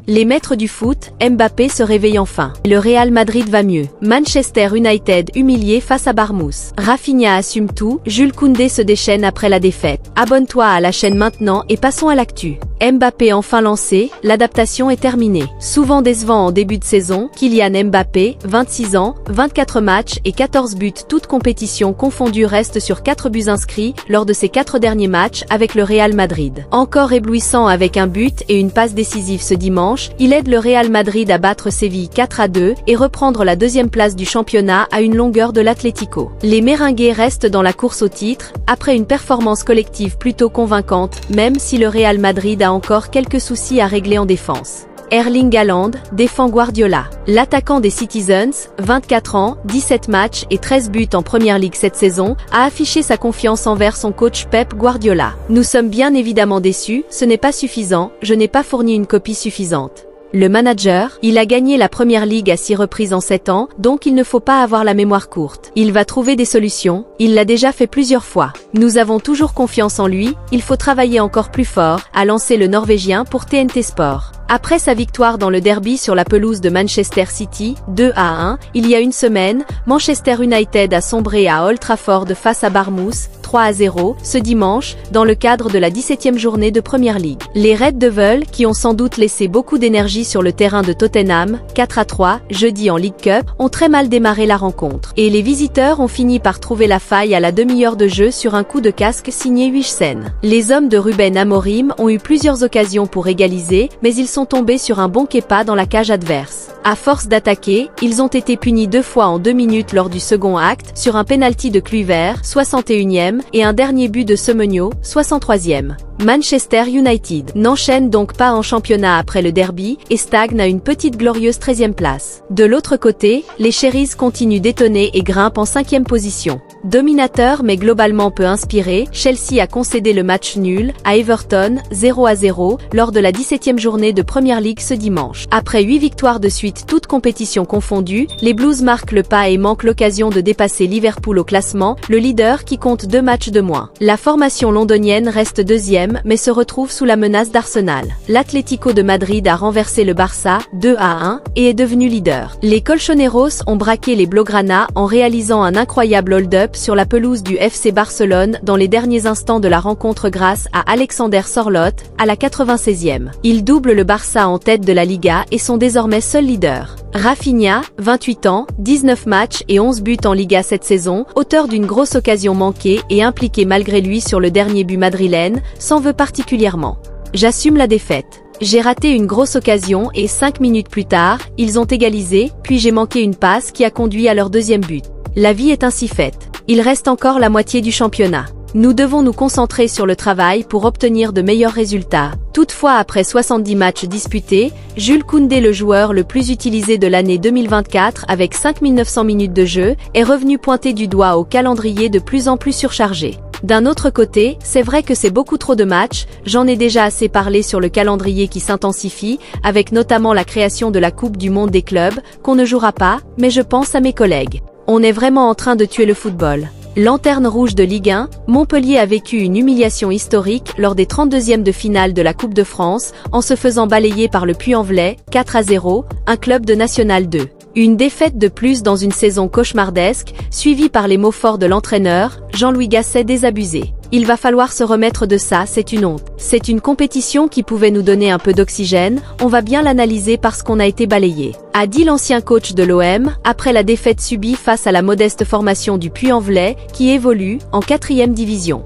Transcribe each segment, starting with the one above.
Les maîtres du foot, Mbappé se réveille enfin. Le Real Madrid va mieux. Manchester United humilié face à Bournemouth. Rafinha assume tout, Jules Koundé se déchaîne après la défaite. Abonne-toi à la chaîne maintenant et passons à l'actu. Mbappé enfin lancé, l'adaptation est terminée. Souvent décevant en début de saison, Kylian Mbappé, 26 ans, 24 matchs et 14 buts toutes compétitions confondues reste sur 4 buts inscrits lors de ses 4 derniers matchs avec le Real Madrid. Encore éblouissant avec un but et une passe décisive ce dimanche, il aide le Real Madrid à battre Séville 4-2 et reprendre la deuxième place du championnat à une longueur de l'Atlético. Les Merengues restent dans la course au titre, après une performance collective plutôt convaincante, même si le Real Madrid a encore quelques soucis à régler en défense. Erling Haaland défend Guardiola. L'attaquant des Citizens, 24 ans, 17 matchs et 13 buts en Première Ligue cette saison, a affiché sa confiance envers son coach Pep Guardiola. Nous sommes bien évidemment déçus, ce n'est pas suffisant, je n'ai pas fourni une copie suffisante. Le manager, il a gagné la Première Ligue à 6 reprises en 7 ans, donc il ne faut pas avoir la mémoire courte. Il va trouver des solutions, il l'a déjà fait plusieurs fois. Nous avons toujours confiance en lui, il faut travailler encore plus fort, a lancé le Norvégien pour TNT Sport. Après sa victoire dans le derby sur la pelouse de Manchester City, 2-1, il y a une semaine, Manchester United a sombré à Old Trafford face à Bournemouth, 3-0, ce dimanche, dans le cadre de la 17e journée de Premier League. Les Red Devils, qui ont sans doute laissé beaucoup d'énergie sur le terrain de Tottenham, 4-3, jeudi en League Cup, ont très mal démarré la rencontre. Et les visiteurs ont fini par trouver la faille à la demi-heure de jeu sur un coup de casque signé Huijsen. Les hommes de Ruben Amorim ont eu plusieurs occasions pour égaliser, mais ils sont tombés sur un bon Kepa dans la cage adverse. À force d'attaquer, ils ont été punis 2 fois en 2 minutes lors du second acte, sur un penalty de Kluivert, 61e, et un dernier but de Semenyo, 63e. Manchester United n'enchaîne donc pas en championnat après le derby, et stagne à une petite glorieuse 13e place. De l'autre côté, les Cherries continuent d'étonner et grimpent en 5e position. Dominateur mais globalement peu inspiré, Chelsea a concédé le match nul à Everton, 0-0, lors de la 17e journée de Premier League ce dimanche. Après 8 victoires de suite toutes compétitions confondues, les Blues marquent le pas et manquent l'occasion de dépasser Liverpool au classement, le leader qui compte 2 matchs de moins. La formation londonienne reste 2e mais se retrouve sous la menace d'Arsenal. L'Atlético de Madrid a renversé le Barça, 2-1, et est devenu leader. Les Colchoneros ont braqué les Blaugrana en réalisant un incroyable hold-up sur la pelouse du FC Barcelone dans les derniers instants de la rencontre grâce à Alexander Sorloth, à la 96e. Ils doublent le Barça en tête de la Liga et sont désormais seuls leaders. Rafinha, 28 ans, 19 matchs et 11 buts en Liga cette saison, auteur d'une grosse occasion manquée et impliqué malgré lui sur le dernier but madrilène, s'en veut particulièrement. J'assume la défaite. J'ai raté une grosse occasion et 5 minutes plus tard, ils ont égalisé, puis j'ai manqué une passe qui a conduit à leur deuxième but. La vie est ainsi faite. Il reste encore la moitié du championnat. Nous devons nous concentrer sur le travail pour obtenir de meilleurs résultats. Toutefois, après 70 matchs disputés, Jules Koundé, le joueur le plus utilisé de l'année 2024 avec 5900 minutes de jeu, est revenu pointer du doigt au calendrier de plus en plus surchargé. D'un autre côté, c'est vrai que c'est beaucoup trop de matchs, j'en ai déjà assez parlé sur le calendrier qui s'intensifie, avec notamment la création de la Coupe du Monde des clubs, qu'on ne jouera pas, mais je pense à mes collègues. On est vraiment en train de tuer le football. Lanterne rouge de Ligue 1, Montpellier a vécu une humiliation historique lors des 32e de finale de la Coupe de France, en se faisant balayer par le Puy-en-Velay, 4-0, un club de National 2. Une défaite de plus dans une saison cauchemardesque, suivie par les mots forts de l'entraîneur, Jean-Louis Gasset désabusé. Il va falloir se remettre de ça, c'est une honte. C'est une compétition qui pouvait nous donner un peu d'oxygène, on va bien l'analyser parce qu'on a été balayé. A dit l'ancien coach de l'OM, après la défaite subie face à la modeste formation du Puy-en-Velay, qui évolue en 4e division.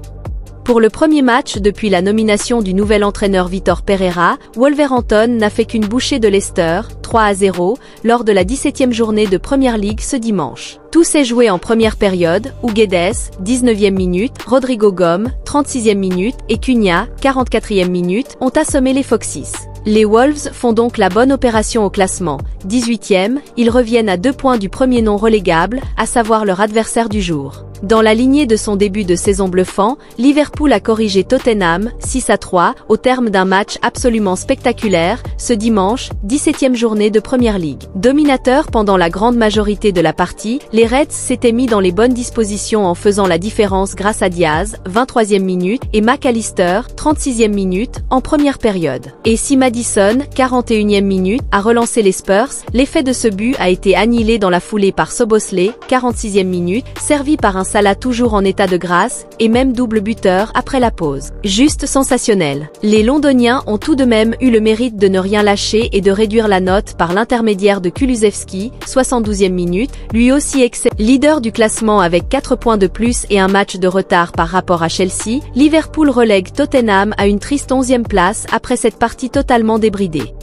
Pour le premier match depuis la nomination du nouvel entraîneur Vitor Pereira, Wolverhampton n'a fait qu'une bouchée de Leicester, 3-0, lors de la 17e journée de Premier League ce dimanche. Tout s'est joué en première période, où Guedes, 19e minute, Rodrigo Gomes, 36e minute, et Cunha, 44e minute, ont assommé les Foxes. Les Wolves font donc la bonne opération au classement. 18e, ils reviennent à 2 points du premier non relégable, à savoir leur adversaire du jour. Dans la lignée de son début de saison bluffant, Liverpool a corrigé Tottenham, 6-3, au terme d'un match absolument spectaculaire, ce dimanche, 17e journée de Premier League. Dominateurs pendant la grande majorité de la partie, les Reds s'étaient mis dans les bonnes dispositions en faisant la différence grâce à Diaz, 23e minute, et McAllister, 36e minute, en première période. Et si Maddison, 41e minute, a relancé les Spurs, l'effet de ce but a été annihilé dans la foulée par Szoboszlai, 46e minute, servi par un Salah toujours en état de grâce, et même double buteur après la pause. Juste sensationnel. Les Londoniens ont tout de même eu le mérite de ne rien lâcher et de réduire la note par l'intermédiaire de Kulusevski, 72e minute, lui aussi leader du classement avec 4 points de plus et un match de retard par rapport à Chelsea. Liverpool relègue Tottenham à une triste 11e place après cette partie totalement débridée.